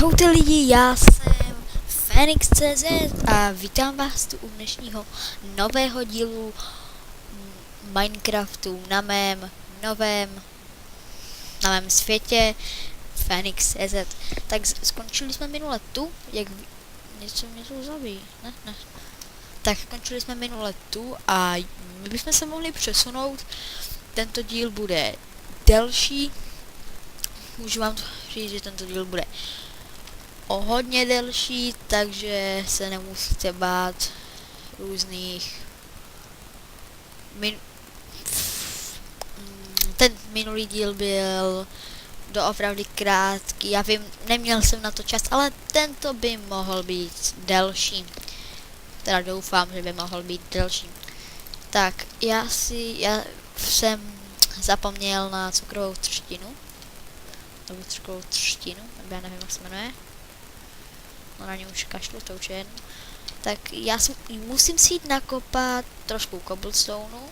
Čaute lidi, já jsem Phoenix.cz a vítám vás tu u dnešního nového dílu Minecraftu na mém novém světě Phoenix.cz. Tak skončili jsme minule tu, jak něco mě tu zabíjí, ne. Tak skončili jsme minule tu a my bychom se mohli přesunout. Tento díl bude delší. Můžu vám říct, že tento díl bude o hodně delší, takže se nemusíte bát různých ten minulý díl byl doopravdy krátký, já vím, neměl jsem na to čas, ale tento by mohl být delší. Teda doufám, že by mohl být delší. Tak, já jsem zapomněl na cukrovou třtinu. Nebo cukrovou třtinu, nebo já nevím, jak se jmenuje. No na ně už kašlu, to už je jedno. Tak já musím si jít nakopat trošku cobblestoneu.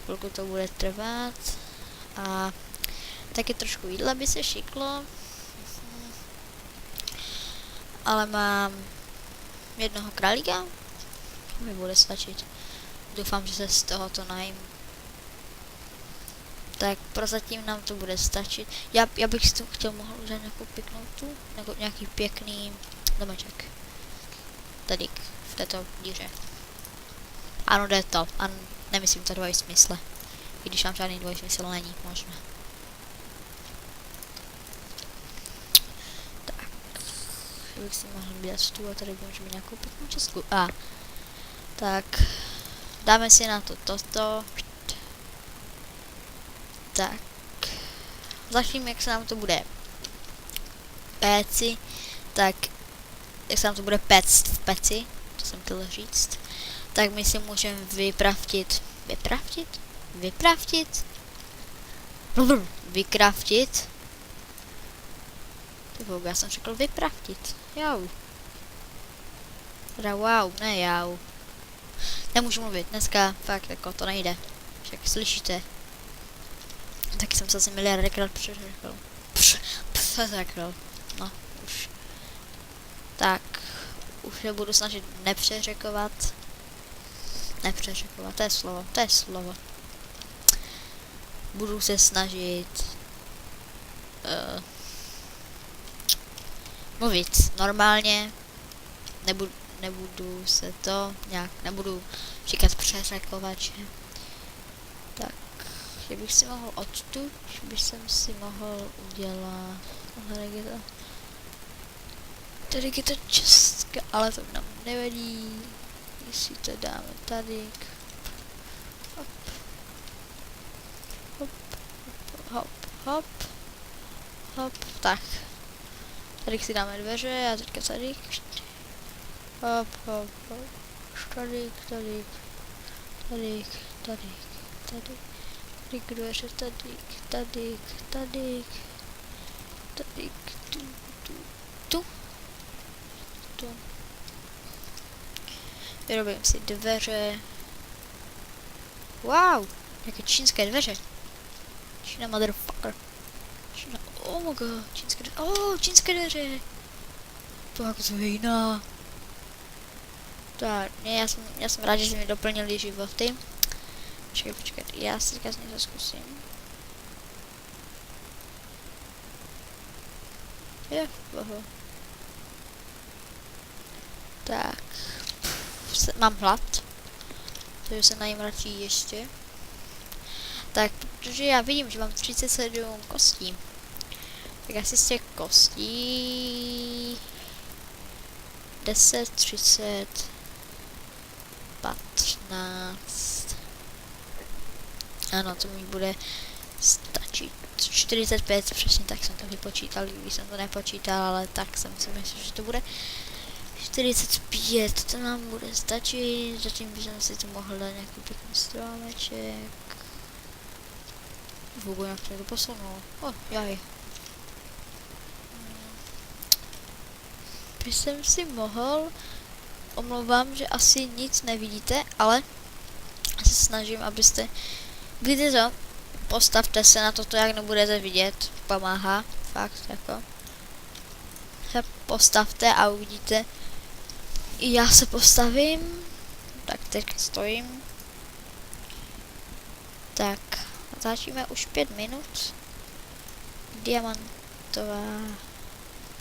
Chvilku to bude trvat. A taky trošku jídla by se šiklo. Ale mám jednoho králíka. To mi bude stačit. Doufám, že se z tohoto najím. Tak prozatím nám to bude stačit. Já bych si to chtěl mohl udělat nějakou pěknou tu, nebo nějaký pěkný domeček. Tady v této díře. Ano, jde to. A nemyslím to dvojsmysle. I když tam žádný dvojsmysl není možná. Tak. Bych si mohl dělat tu a tady můžeme nějakou pěknou česku. Tak. Dáme si na to toto. Tak, začneme, jak se nám to bude péci, tak, jak se nám to bude péct v peci, to jsem chtěl říct, tak my si můžeme vykraftit, ty vůbec, já jsem řekl vykraftit, jau, teda wow, ne jau, nemůžu mluvit, dneska fakt jako to nejde, však slyšíte. Taky jsem se asi miliardykrát přeřekl. No, už. Tak, už se budu snažit nepřeřekovat. To je slovo. Budu se snažit mluvit normálně. Nebudu se to nějak, nebudu říkat přeřekovače. Tak. Že bych si mohl odtud, bych si mohl udělat tady je to česká, ale to nám nevadí, jestli to dáme tady, hop, tak, tady si dáme dveře a teďka tady, hop, tady, dveře, tady, tu. Vyrobím si dveře. Wow, jaké čínské dveře. Čína motherfucker. Čína, oh my god, čínské dveře. To jako to je jiná. Tak, ne, já jsem rád, že jsi mi doplnili životy. Počkej, já si teďka něco zkusím. Je, bohu. Tak. Mám hlad. Takže se najím radši ještě. Tak, protože já vidím, že mám 37 kostí. Tak asi z těch kostí 10, 30, 15. Ano, to mi bude stačit. 45, přesně tak jsem to vypočítal, když jsem to nepočítal, ale tak jsem si myslel, že to bude 45, to nám bude stačit, zatím bych si tu mohl dát nějaký pěkný stromeček. Vůbec jak to posunul, jaj. Bych jsem si mohl, omlouvám, že asi nic nevidíte, ale se snažím, abyste vidíte to, postavte se na toto, jak nebudete vidět, pomáhá, fakt, jako. se postavte a uvidíte. I já se postavím. Tak teď stojím. Tak, natáčíme už 5 minut. Diamantová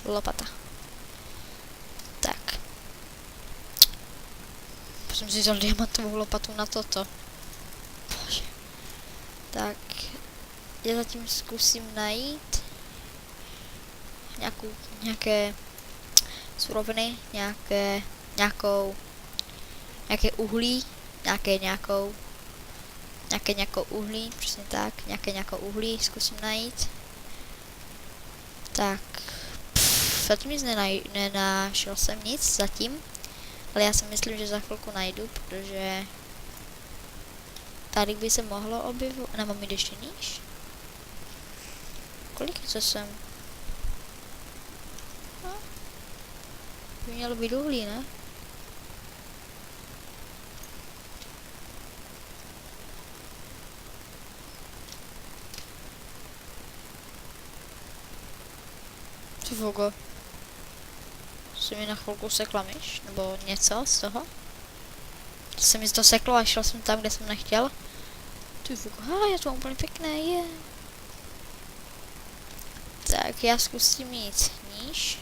lopata. Tak. Jsem si vzal diamantovou lopatu na toto. Bože. Tak, já zatím zkusím najít nějaké suroviny, nějaké uhlí, nějakou uhlí, přesně tak, nějakou uhlí zkusím najít. Tak, zatím nic nenašel jsem nic zatím, ale já si myslím, že za chvilku najdu, protože tady by se mohlo objevit, nebo mi ještě níž? Kolik to jsem? No, by mělo být uhlí, ne? Ty vogo. Se mi na chvilku sekla myš, nebo něco z toho. To se mi to seklo a šel jsem tam, kde jsem nechtěl. Ty vogo, je to úplně pěkné, je. Tak, já zkusím jít níž.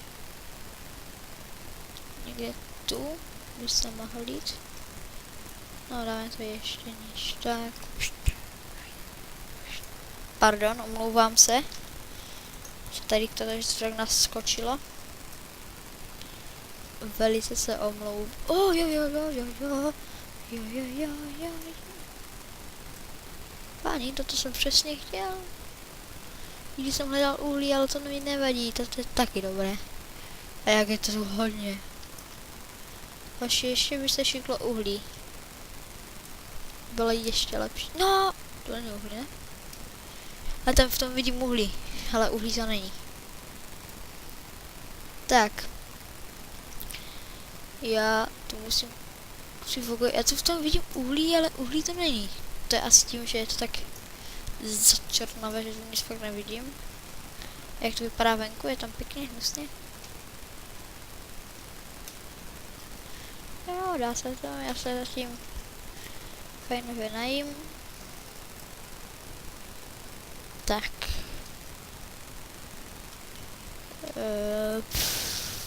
Někde tu, by se mohl jít. No, dáme to ještě níž, tak. Pardon, omlouvám se. Že tady to tak naskočilo. Velice se omlouvám. Oh, jo. Páni, toto jsem přesně chtěl. Když jsem hledal uhlí, ale to mi nevadí, to je taky dobré. A jak je to tu hodně. Vaši ještě by se šiklo uhlí. Bylo ještě lepší. No, to není uhlí, ne? A tam v tom vidím uhlí, ale uhlí to není. Tak. Já to musím přifokovat. Já to v tom vidím uhlí, ale uhlí to není. To je asi tím, že je to tak začernavé, že to nic fakt nevidím. Jak to vypadá venku, je tam pěkně, hnusně. Jo, dá se to, já se zatím fajnově najím. Tak.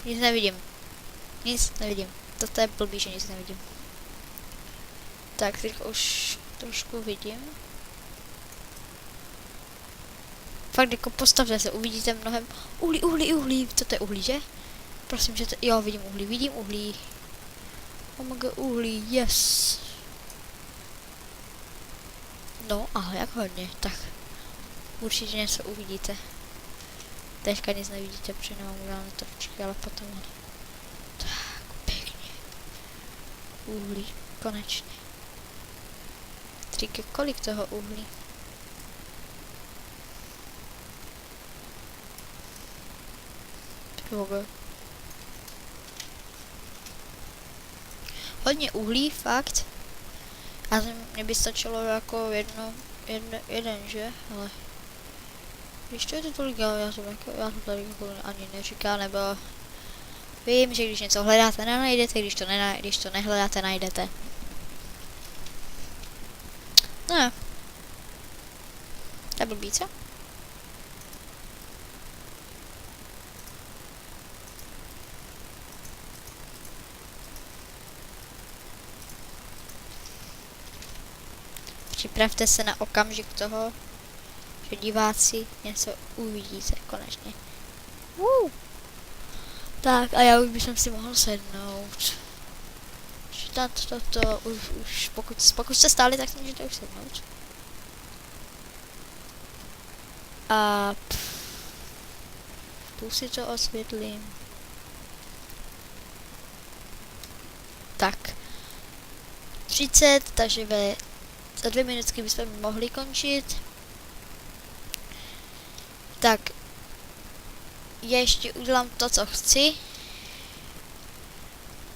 Nic nevidím. Nic nevidím. Toto je blbý, že nic nevidím. Tak, teď už trošku vidím. Fakt jako postavte se, uvidíte mnohem. Uhlí. Toto je uhlí, že? Prosím, že to... Jo, vidím uhlí. Omg, uhlí, yes. No, ale jak hodně, tak. Určitě něco uvidíte. Teďka nic nevidíte, protože nemám udělané trošičky, ale potom ano. Tak, pěkně. Uhlí, konečně. Říkej, kolik toho uhlí? Hodně uhlí, fakt. A mě by stačilo jako jeden, že? Ale když to je to tolik, já to tady jako ani neříká, nebo vím, že když něco hledáte, nenajdete, když to nehledáte, najdete. No. To je blbý, co? Připravte se na okamžik toho, že diváci něco uvidíte konečně. Tak a já už bych si mohl sednout. Čítat toto už pokud jste stáli, tak můžete už sednout. A tu si to osvětlím. Tak. 30, takže za 2 minutky bychom mohli končit. Tak. Ještě udělám to, co chci.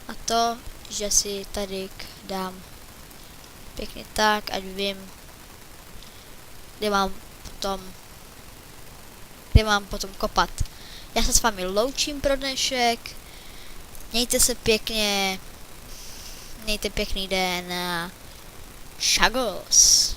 A to, že si tady dám pěkně tak, ať vím, kde mám potom kopat. Já se s vámi loučím pro dnešek. Mějte se pěkně. Mějte pěkný den. Čagos.